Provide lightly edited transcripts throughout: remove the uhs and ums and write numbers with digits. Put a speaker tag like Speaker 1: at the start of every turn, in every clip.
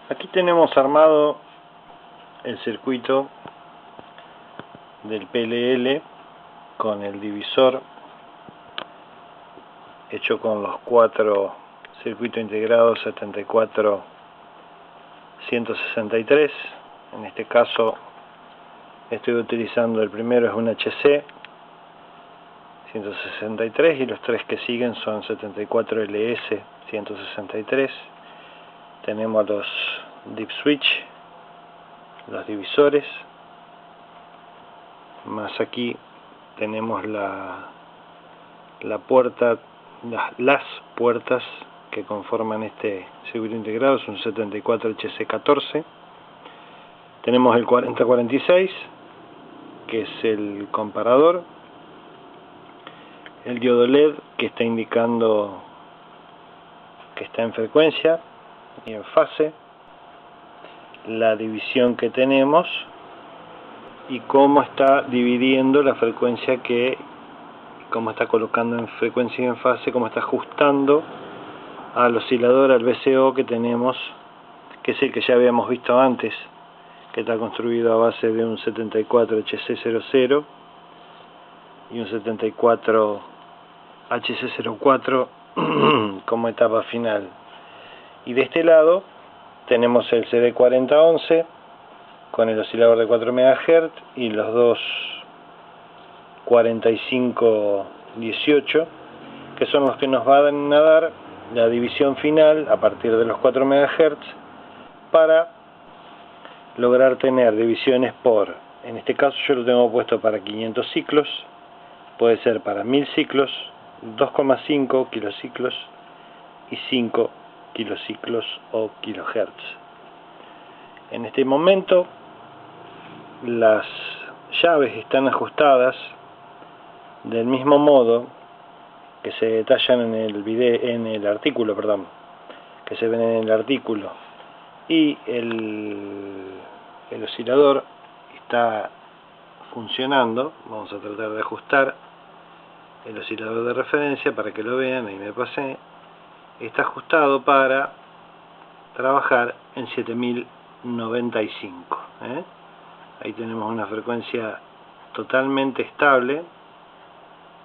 Speaker 1: Aquí tenemos armado el circuito del PLL con el divisor hecho con los 4 circuitos integrados 74-163. En este caso estoy utilizando el primero, es un HC 163, y los 3 que siguen son 74LS 163. Tenemos los dip switch, los divisores, más aquí tenemos la puerta, las puertas que conforman este circuito integrado. Es un 74HC14. Tenemos el 4046, que es el comparador, el diodo LED que está indicando que está en frecuencia y en fase, la división que tenemos y cómo está dividiendo la frecuencia, cómo está colocando en frecuencia y en fase, cómo está ajustando al oscilador, al VCO que tenemos, que es el que ya habíamos visto antes, que está construido a base de un 74HC00 y un 74HC04 como etapa final. Y de este lado tenemos el CD4011 con el oscilador de 4 MHz y los dos 4518, que son los que nos van a dar la división final a partir de los 4 MHz para lograr tener divisiones por, en este caso yo lo tengo puesto para 500 ciclos, puede ser para 1000 ciclos, 2,5 kilociclos y 5 kilociclos o kilohertz. En este momento las llaves están ajustadas del mismo modo que se detallan en el artículo, que se ven en el artículo, y el oscilador está funcionando. Vamos a tratar de ajustar el oscilador de referencia para que lo vean. Ahí me pasé. Está ajustado para trabajar en 7095. Ahí tenemos una frecuencia totalmente estable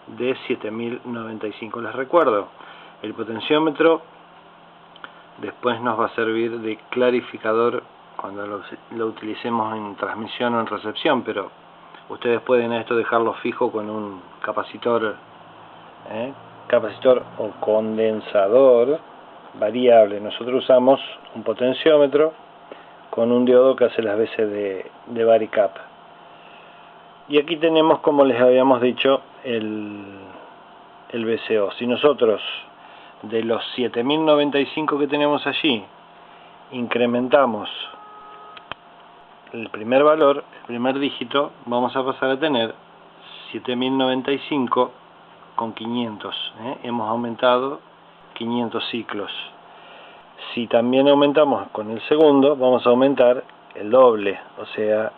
Speaker 1: de 7095. Les recuerdo, el potenciómetro después nos va a servir de clarificador cuando lo utilicemos en transmisión o en recepción, pero ustedes pueden a esto dejarlo fijo con un capacitor o condensador variable. Nosotros usamos un potenciómetro con un diodo que hace las veces de varicap. Y aquí tenemos, como les habíamos dicho, el VCO. Si nosotros de los 7095 que tenemos allí incrementamos el primer valor, el primer dígito, vamos a pasar a tener 7095 con 500. Hemos aumentado 500 ciclos. Si también aumentamos con el segundo, vamos a aumentar el doble, o sea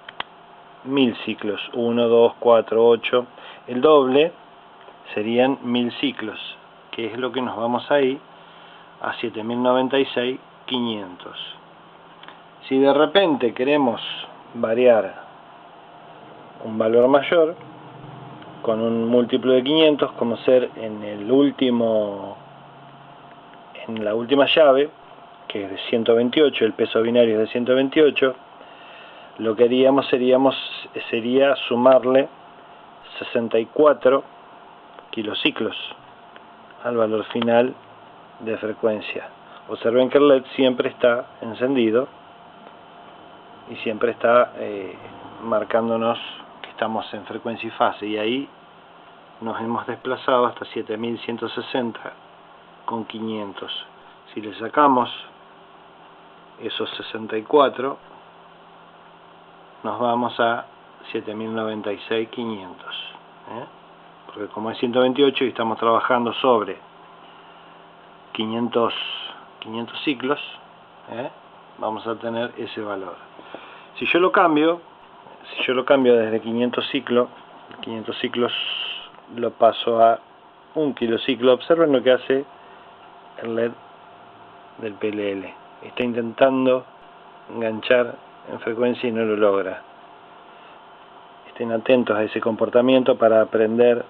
Speaker 1: 1000 ciclos. 1, 2, 4, 8. El doble serían 1000 ciclos, que es lo que nos vamos ahí a 7096, 500. Si de repente queremos variar un valor mayor con un múltiplo de 500, como ser en la última llave, que es de 128, el peso binario es de 128, lo que haríamos sería sumarle 64 kilociclos al valor final de frecuencia. Observen que el LED siempre está encendido y siempre está marcándonos que estamos en frecuencia y fase, y ahí nos hemos desplazado hasta 7160 con 500. Si le sacamos esos 64, nos vamos a 7096, 500. Porque como es 128 y estamos trabajando sobre 500 ciclos, vamos a tener ese valor. Si yo lo cambio desde 500 ciclos lo paso a 1 kilociclo. Observen lo que hace el LED del PLL. Está intentando enganchar en frecuencia y no lo logra. Estén atentos a ese comportamiento para aprender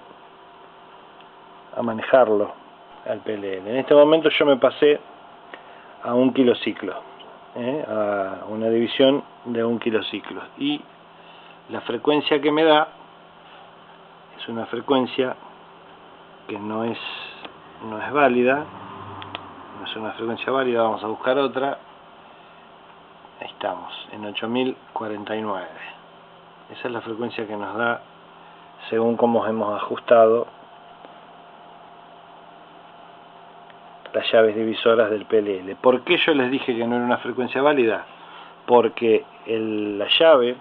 Speaker 1: a manejarlo al PLL. En este momento yo me pasé a 1 kilociclo, a una división de 1 kilociclo, y la frecuencia que me da es una frecuencia que no es válida, no es una frecuencia válida. Vamos a buscar otra. Ahí estamos, en 8049. Esa es la frecuencia que nos da según cómo hemos ajustado las llaves divisoras del PLL. ¿Por qué yo les dije que no era una frecuencia válida? Porque la llave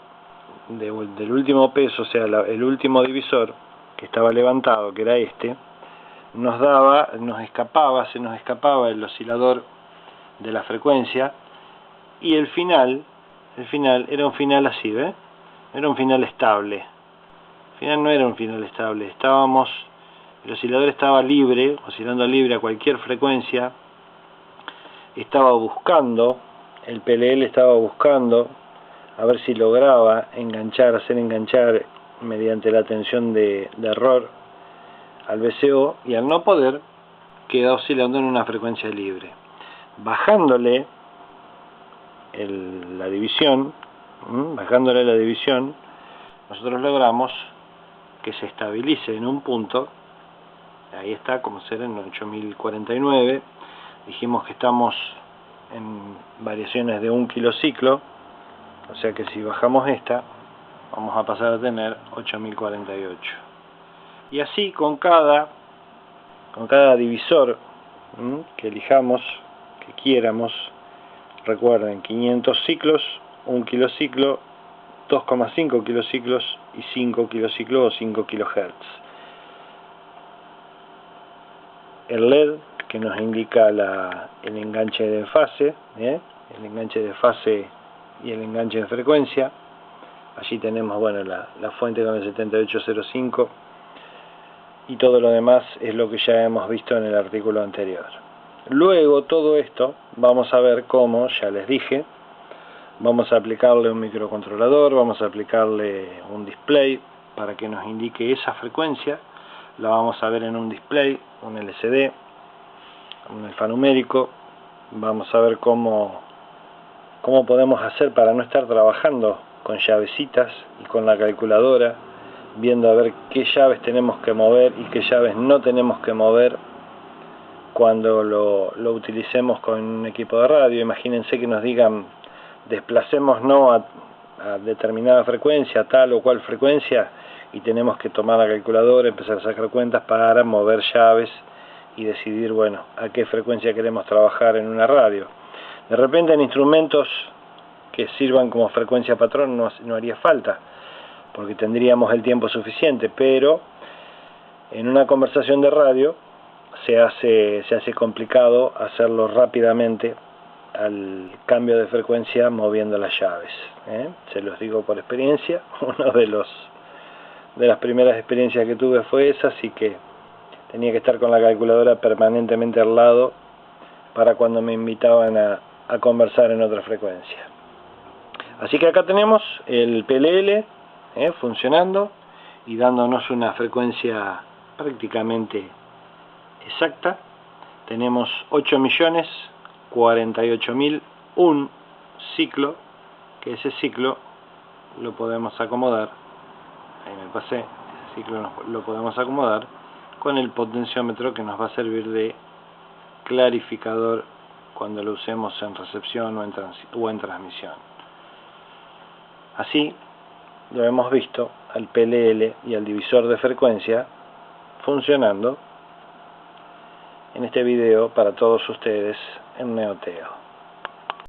Speaker 1: del último peso, o sea, el último divisor que estaba levantado, que era este, se nos escapaba el oscilador de la frecuencia, y el final era un final así, ¿ves? Era un final estable. El final no era un final estable, el oscilador estaba libre, oscilando libre a cualquier frecuencia. Estaba buscando, el PLL estaba buscando a ver si lograba hacer enganchar mediante la tensión de error al VCO, y al no poder, queda oscilando en una frecuencia libre. Bajándole la división, nosotros logramos que se estabilice en un punto. Ahí está, como será en 8049. Dijimos que estamos en variaciones de 1 kilociclo, o sea que si bajamos esta, vamos a pasar a tener 8048. Y así con cada divisor que elijamos, que quieramos. Recuerden, 500 ciclos, 1 kilociclo, 2,5 kilociclos y 5 kilociclos o 5 kilohertz. El LED que nos indica el enganche de fase, el enganche de fase y el enganche de frecuencia. Allí tenemos, bueno, la fuente con el 7805, y todo lo demás es lo que ya hemos visto en el artículo anterior. Luego todo esto vamos a ver cómo, ya les dije, vamos a aplicarle un microcontrolador, vamos a aplicarle un display para que nos indique esa frecuencia. La vamos a ver en un display, un LCD, un alfanumérico. Vamos a ver cómo podemos hacer para no estar trabajando con llavecitas y con la calculadora, viendo a ver qué llaves tenemos que mover y qué llaves no tenemos que mover cuando lo utilicemos con un equipo de radio. Imagínense que nos digan, desplacémonos a determinada frecuencia, tal o cual frecuencia, y tenemos que tomar la calculadora, empezar a sacar cuentas para mover llaves y decidir, bueno, a qué frecuencia queremos trabajar en una radio. De repente en instrumentos que sirvan como frecuencia patrón no haría falta, porque tendríamos el tiempo suficiente, pero en una conversación de radio se hace complicado hacerlo rápidamente al cambio de frecuencia moviendo las llaves. Se los digo por experiencia. Uno de las primeras experiencias que tuve fue esa, así que tenía que estar con la calculadora permanentemente al lado para cuando me invitaban a conversar en otra frecuencia. Así que acá tenemos el PLL funcionando y dándonos una frecuencia prácticamente exacta. Tenemos 8.048.001 ciclo, que ese ciclo lo podemos acomodar, ahí me pasé, ese ciclo lo podemos acomodar con el potenciómetro, que nos va a servir de clarificador cuando lo usemos en recepción o en transmisión. Así lo hemos visto al PLL y al divisor de frecuencia funcionando en este video para todos ustedes en Neoteo.